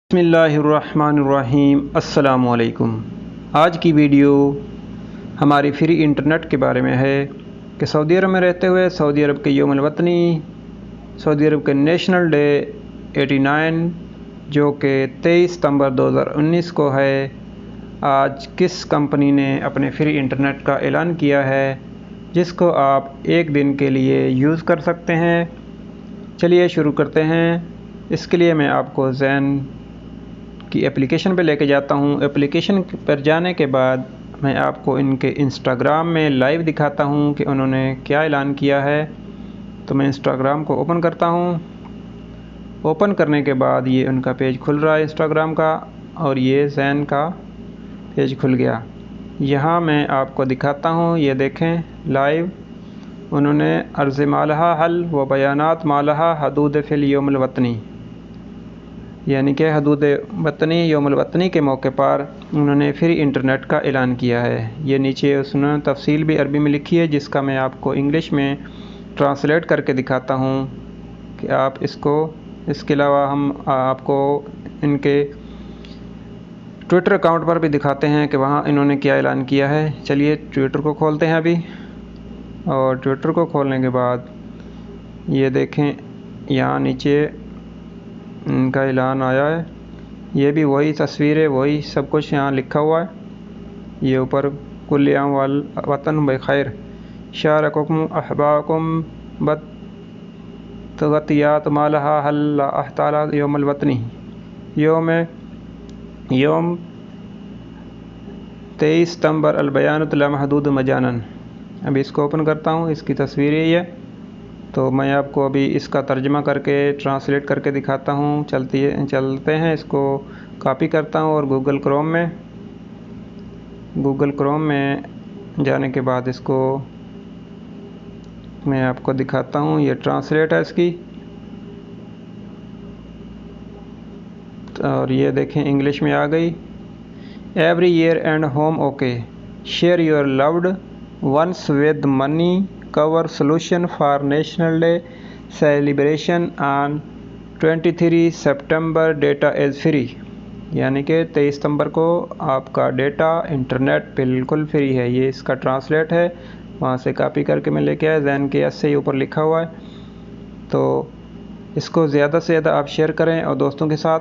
बिस्मिल्लाहिर्रहमानिर्रहीम। अस्सलाम वालेकुम। आज की वीडियो हमारी फ्री इंटरनेट के बारे में है कि सऊदी अरब में रहते हुए सऊदी अरब के यौमुल वतनी, सऊदी अरब के नेशनल डे 89 जो कि 23 सितंबर 2019 को है, आज किस कंपनी ने अपने फ्री इंटरनेट का ऐलान किया है जिसको आप एक दिन के लिए यूज़ कर सकते हैं। चलिए शुरू करते हैं। इसके लिए मैं आपको ज़ैन की एप्लीकेशन पे लेके जाता हूँ। एप्लीकेशन पर जाने के बाद मैं आपको इनके इंस्टाग्राम में लाइव दिखाता हूँ कि उन्होंने क्या ऐलान किया है। तो मैं इंस्टाग्राम को ओपन करता हूँ। ओपन करने के बाद ये उनका पेज खुल रहा है इंस्टाग्राम का, और ये ज़ैन का पेज खुल गया। यहाँ मैं आपको दिखाता हूँ, ये देखें लाइव उन्होंने अर्ज़ मालहा हल व बयानात मालहा हदूद फिल यौमुल वतनी, यानी कि हदूद वतनी यौमुल वतनी के मौके पर उन्होंने फ्री इंटरनेट का ऐलान किया है। ये नीचे उसने तफसील भी अरबी में लिखी है जिसका मैं आपको इंग्लिश में ट्रांसलेट करके दिखाता हूँ कि आप इसको, इसके अलावा हम आपको इनके ट्विटर अकाउंट पर भी दिखाते हैं कि वहाँ इन्होंने क्या ऐलान किया है। चलिए ट्विटर को खोलते हैं अभी, और ट्विटर को खोलने के बाद ये देखें यहाँ नीचे इनका ऐलान आया है। ये भी वही तस्वीर है, वही सब कुछ यहाँ लिखा हुआ है। ये ऊपर कुल याम वल वतन बखैर शारकुम अहबाकुम बतगतियात मालहा हल अहताला यौमुल वतनी यौम 23 सितंबर अलबयानुत लामहदूद मजानन। अभी इसको ओपन करता हूँ, इसकी तस्वीर यही है। तो मैं आपको अभी इसका तर्जमा करके ट्रांसलेट करके दिखाता हूँ। चलते हैं, इसको कॉपी करता हूँ और गूगल क्रोम में जाने के बाद इसको मैं आपको दिखाता हूँ। ये ट्रांसलेट है इसकी, और ये देखें इंग्लिश में आ गई। Every year and home okay, share your loved ones with money cover solution for National Day celebration on 23 September data is free, यानी कि 23 सितंबर को आपका डेटा इंटरनेट बिल्कुल फ्री है। ये इसका ट्रांसलेट है, वहाँ से कॉपी करके मैं लेके आया। ज़ैन के एस से ऊपर लिखा हुआ है। तो इसको ज़्यादा से ज़्यादा आप शेयर करें और दोस्तों के साथ,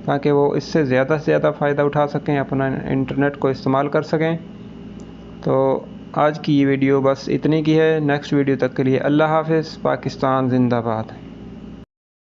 ताकि वो इससे ज़्यादा से ज़्यादा फ़ायदा उठा सकें, अपना इंटरनेट को इस्तेमाल कर सकें। तो आज की ये वीडियो बस इतनी की है। नेक्स्ट वीडियो तक के लिए अल्लाह हाफ़िज़। पाकिस्तान ज़िंदाबाद।